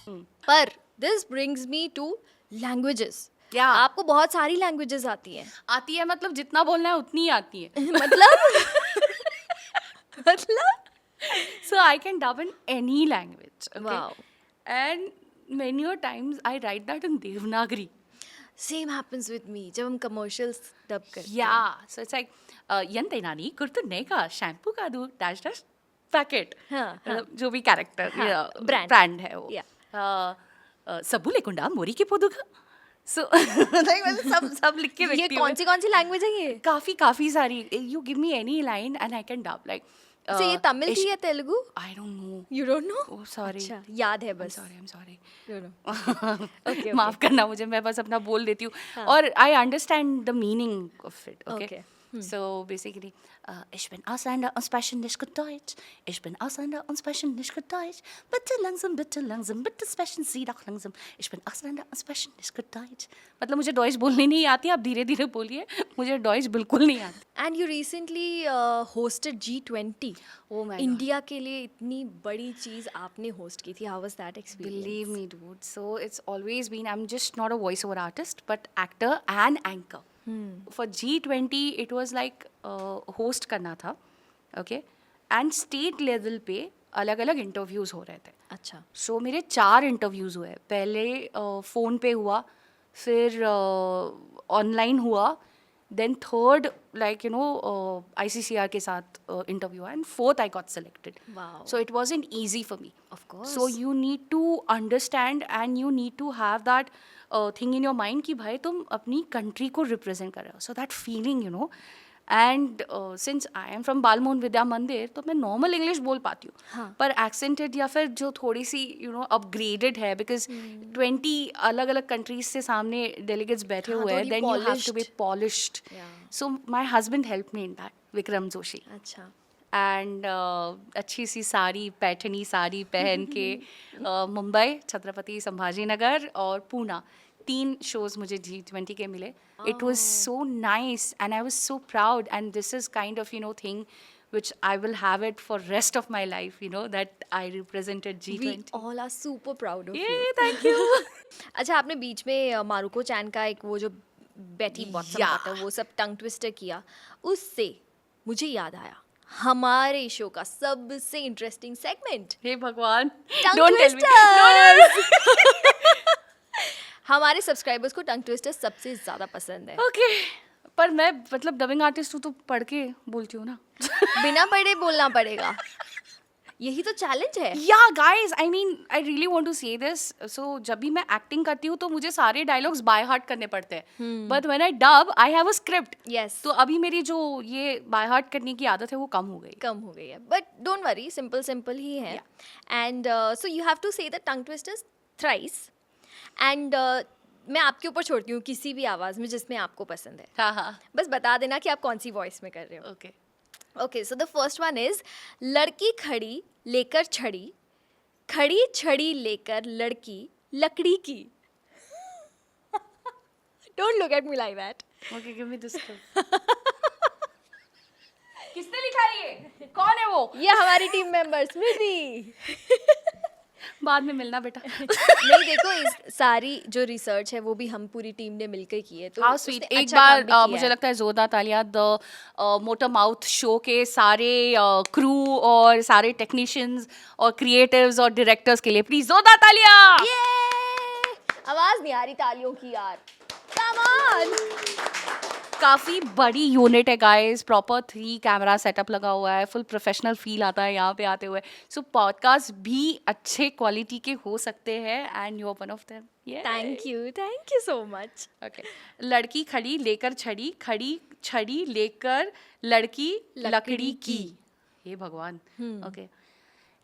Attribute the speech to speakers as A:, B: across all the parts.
A: पर this brings me to languages.
B: Yeah.
A: आपको बहुत सारी लैंग्वेजेस आती हैं.
B: आती है मतलब जितना बोलना है उतनी ही आती है.
A: मतलब
B: So I can dub in any language. Okay?
A: Wow.
B: And many a times I write that in Devanagari.
A: Same happens with me जब हम कमर्शियल्स डब करते हैं.
B: Yeah. So it's like यंते नानी कुर्तुन्ने का शैम्पू का दूध डैश डैश पैकेट.
A: हाँ.
B: जो भी कैरेक्टर
A: brand.
B: ब्रांड है वो.
A: Yeah.
B: सबू लेकुंडा मोरी के पोदुगा. So सब लिख के
A: ये
B: रखती हूँ.
A: कौन सी लैंग्वेज है ये?
B: काफी सारी. You give me any line and I can dub like.
A: So ये तमिल थी या Telugu?
B: I don't know.
A: You don't know?
B: Oh sorry.
A: अच्छा, याद है बस.
B: I'm sorry.
A: No, no. Okay.
B: माफ करना मुझे, मैं बस अपना बोल देती हूँ. और I understand the meaning of it. Okay. So basically, ich bin Ausländer und spreche nicht gut Deutsch. Ich bin Ausländer und spreche nicht gut Deutsch. Bitte langsam, bitte sprechen Sie doch langsam. Ich bin Ausländer und spreche nicht gut Deutsch. मतलब मुझे Deutsche बोलनी नहीं आती, आप धीरे धीरे बोलिए, मुझे डॉइच बिल्कुल नहीं आती.
A: And you recently hosted G20.
B: Oh my God.
A: India के लिए इतनी बड़ी चीज़ आपने होस्ट की थी. How was that experience?
B: Believe me, dude. So it's always been, I'm just not a voiceover artist, but actor and anchor. For G20, it was like host करना था, okay? And state level पे अलग अलग interviews हो रहे थे.
A: अच्छा.
B: So मेरे 4 इंटरव्यूज़ हुए. पहले फ़ोन पे हुआ, फिर ऑनलाइन हुआ, then third like you know ICCR के साथ इंटरव्यू हुआ, and fourth I got selected.
A: Wow.
B: So it wasn't easy for me.
A: Of course.
B: So you need to understand and you need to have that thing in your mind कि भाई तुम अपनी country को represent कर रहे हो. So that feeling, you know. And since I am from Balmohan विद्या मंदिर, तो मैं नॉर्मल इंग्लिश बोल पाती हूँ.
A: हाँ.
B: पर एक्सेंटेड या फिर जो थोड़ी सी यू नो अपग्रेडेड है, बिकॉज 20 अलग अलग कंट्रीज से सामने डेलीगेट्स बैठे
A: हाँ,
B: हुए हैं,
A: थोड़ी
B: then you have to be
A: polished.
B: Polished. So my husband help me in that, Vikram Joshi.
A: अच्छा.
B: एंड अच्छी सी साड़ी, पैठनी साड़ी पहन के मुंबई, छत्रपति संभाजी नगर और पूना, 3 shows मुझे G20 के मिले. It was so nice and I was so proud, and this is kind of, you know, thing which I will have it for rest of my life, you know, that I represented
A: We
B: G20.
A: all are super proud of you.
B: Yay, thank you.
A: अच्छा, आपने बीच में मारुको चैन का एक वो जो बेटी bottom
B: Yeah.
A: आता है वो सब टंग ट्विस्टर किया, उससे मुझे याद आया हमारे शो का सबसे इंटरेस्टिंग सेगमेंट
B: हे भगवान,
A: टंग
B: don't tell me.
A: ट्विस्टर. हमारे सब्सक्राइबर्स को टंग ट्विस्टर सबसे ज्यादा पसंद है.
B: Okay. पर मैं मतलब डबिंग आर्टिस्ट हूँ तो पढ़ के बोलती हूँ ना.
A: बिना पढ़े बोलना पड़ेगा, यही तो चैलेंज है.
B: Yeah, guys, I mean, I really want to say this. So, जब भी मैं एक्टिंग करती हूँ तो मुझे सारे डायलॉग्स बाय हार्ट करने पड़ते हैं. But when I dub, I have a script.
A: Yes.
B: तो अभी मेरी जो ये बाय हार्ट करने की आदत है वो कम हो गई.
A: कम हो गई है, बट डोंट वरी, सिंपल ही है. And so you have to say the tongue twisters thrice. And मैं आपके ऊपर छोड़ती हूँ किसी भी आवाज़ में जिसमें आपको पसंद है.
B: हाँ.
A: बस बता देना कि आप कौन सी वॉइस में कर रहे हो.
B: Okay.
A: Okay, so the first one is लड़की खड़ी लेकर छड़ी, खड़ी छड़ी लेकर लड़की लकड़ी की. Don't look at me like that.
B: Okay, give me this script. किसने लिखा ये? कौन है वो?
A: ये हमारी टीम मेंबर स्मृति.
B: बाद में मिलना बेटा.
A: नहीं, देखो इस सारी जो रिसर्च है वो भी हम पूरी टीम ने मिलकर की है. तो
B: हाँ
A: उसने
B: स्वीट. एक
A: अच्छा काम भी
B: बार
A: किया
B: मुझे
A: है.
B: लगता है जोरदार तालियां द मोटर माउथ शो के सारे क्रू और सारे टेक्नीशियंस और क्रिएटिव्स और डायरेक्टर्स के लिए प्लीज जोरदार तालियां.
A: ये आवाज नहीं आ रही तालियों की यार. Come on.
B: काफ़ी बड़ी यूनिट है गाइस, प्रॉपर 3 कैमरा सेटअप लगा हुआ है, फुल प्रोफेशनल फील आता है यहाँ पे आते हुए. सो पॉडकास्ट भी अच्छे क्वालिटी के हो सकते हैं and you are one of them.
A: Thank you so much.
B: Okay. लड़की खड़ी लेकर छड़ी, खड़ी छड़ी लेकर लड़की लकड़ी की. हे भगवान. ओके.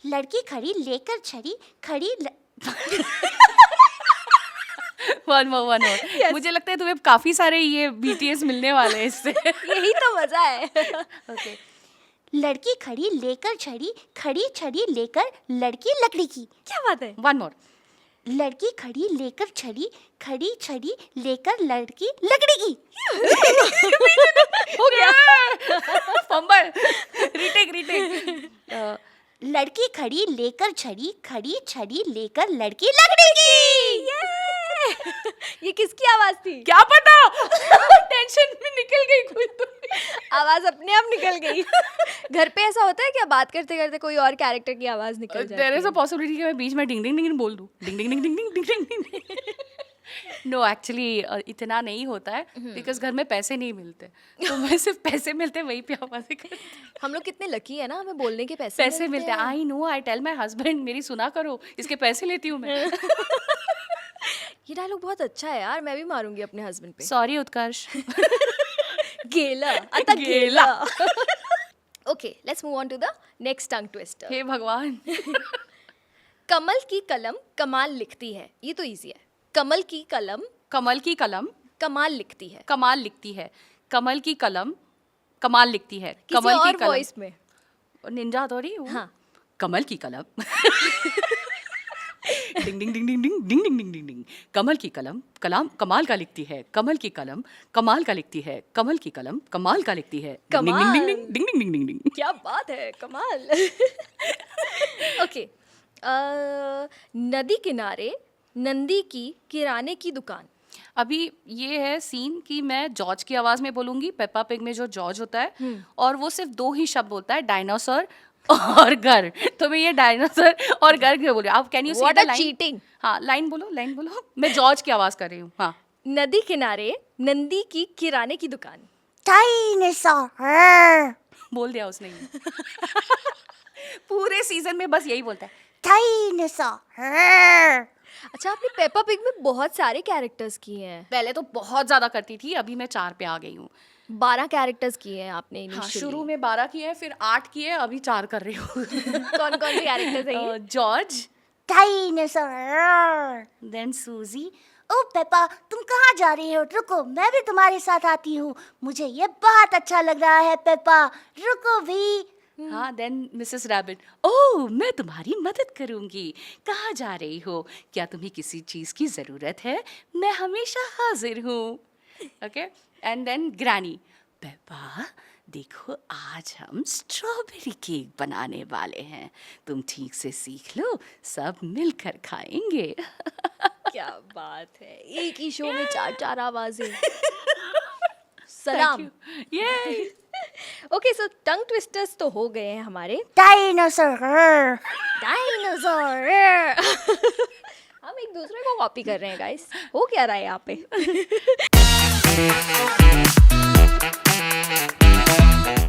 B: लड़की खड़ी लेकर छड़ी, खड़ी वन मोर. मुझे लगता है तुम्हें काफी सारे ये BTS मिलने वाले हैं इससे.
A: यही तो मजा है.
B: ओके.
C: लड़की खड़ी लेकर छड़ी, खड़ी छड़ी लेकर लड़की लकड़ी की.
A: क्या बात है.
B: One more.
C: लड़की खड़ी लेकर छड़ी, खड़ी छड़ी लेकर लड़की लकड़ी की.
B: हो गया. फंबल. रीटेक.
C: लड़की खड़ी लेकर छड़ी, खड़ी छड़ी लेकर लड़की लकड़ीगी।
A: ये किसकी आवाज थी?
B: क्या पता टेंशन में निकल गई कोई तो।
A: आवाज अपने आप निकल गई। घर पे ऐसा होता है क्या, बात करते करते कोई और कैरेक्टर की आवाज निकल जाती
B: देयर इज अ
A: है?
B: पॉसिबिलिटी कि मैं बीच में डिंग डिंग डिंग बोल दूं, डिंग डिंग डिंग डिंग डिंग डिंग डिंग। नो एक्चुअली इतना नहीं होता है बिकॉज घर में पैसे नहीं मिलते, तो मैं सिर्फ पैसे मिलते हैं वहीं पे आवाज़ें करती हूँ।
A: हम लोग कितने लकी है ना, हमें बोलने के पैसे
B: पैसे मिलते हैं। I know, I tell my husband मेरी सुना करो, इसके पैसे लेती हूँ मैं।
A: ये डायलॉग बहुत अच्छा है यार, मैं भी मारूंगी अपने हस्बैंड पे।
B: सॉरी उत्कर्ष।
A: गेला अतः
B: गेला।
A: गेला। Okay, let's move on to the next tongue twister.
B: हे भगवान।
A: कमल की कलम कमाल लिखती है, ये तो इजी है। कमल की कलम
B: कमल की कलम
A: कमाल लिखती है।
B: कमाल लिखती है, कमल की कलम कमाल लिखती है,
A: किसी
B: कमल की
A: और
B: कलम।
A: वॉइस में।
B: निंजा थोड़ी हूँ।
A: हाँ।
B: कमल की कलम। डिंग डिंग डिंग डिंग डिंग डिंग डिंग डिंग डिंग डिंग। कमल की कलम कलाम कमाल का लिखती है, कमल की कलम कमाल का लिखती है, कमल की कलम कमाल का लिखती है। डिंग डिंग डिंग डिंग डिंग डिंग डिंग डिंग।
A: क्या बात है, कमाल। ओके, नदी किनारे नंदी की किराने की दुकान।
B: अभी ये है सीन कि मैं जॉर्ज की आवाज में बोलूंगी, पेप्पा पिग में जो जॉर्ज होता है, और वो सिर्फ 2 ही शब्द बोलता है, डायनासोर और घर। तो मैं ये डायनासोर और घर क्यों बोल रही हूँ? आप कैन यू से
A: What
B: the
A: a
B: line?
A: cheating.
B: हाँ, लाइन बोलो, लाइन बोलो। मैं जॉर्ज की आवाज कर रही हूँ। हाँ,
A: नदी किनारे नंदी की किराने की दुकान।
C: डायनासोर,
B: बोल दिया उसने। पूरे सीजन में बस यही बोलता है।
C: डायनासोर।
A: अच्छा, आपने पेपा पिग में बहुत सारे कैरेक्टर्स किए हैं।
B: पहले तो बहुत ज्यादा करती थी, अभी मैं 4 पे आ गई हूँ।
A: 12 कैरेक्टर्स किए हैं आपने
B: हाँ,
A: initially।
B: शुरू में 12 किए, फिर 8 किए, अभी 4 कर रही हूँ।
A: कौन कौन से कैरेक्टर्स हैं ये?
B: George,
C: dinosaur.
B: देन सूजी।
C: ओ पेपा, तुम कहाँ जा रही हो? रुको, मैं भी तुम्हारे साथ आती हूँ। मुझे ये बहुत अच्छा लग रहा है पेपा, रुको भी।
B: हाँ, देन मिसेस रैबिट। ओह, मैं तुम्हारी मदद करूंगी। कहाँ जा रही हो? क्या तुम्हें किसी चीज की जरूरत है? मैं हमेशा हाजिर हूँ। Okay, and then granny. Peppa, देखो आज हम स्ट्रॉबेरी केक बनाने वाले हैं। तुम ठीक से सीख लो, सब मिलकर खाएंगे।
A: क्या बात है, एक ही शो में 4 आवाजें। सलाम।
B: ये
A: ओके, सो टंग ट्विस्टर्स तो हो गए हैं हमारे।
C: डायनासोर।
A: डायनासोर। हम एक दूसरे को कॉपी कर रहे हैं गाइस, हो क्या रहा है यहाँ पे?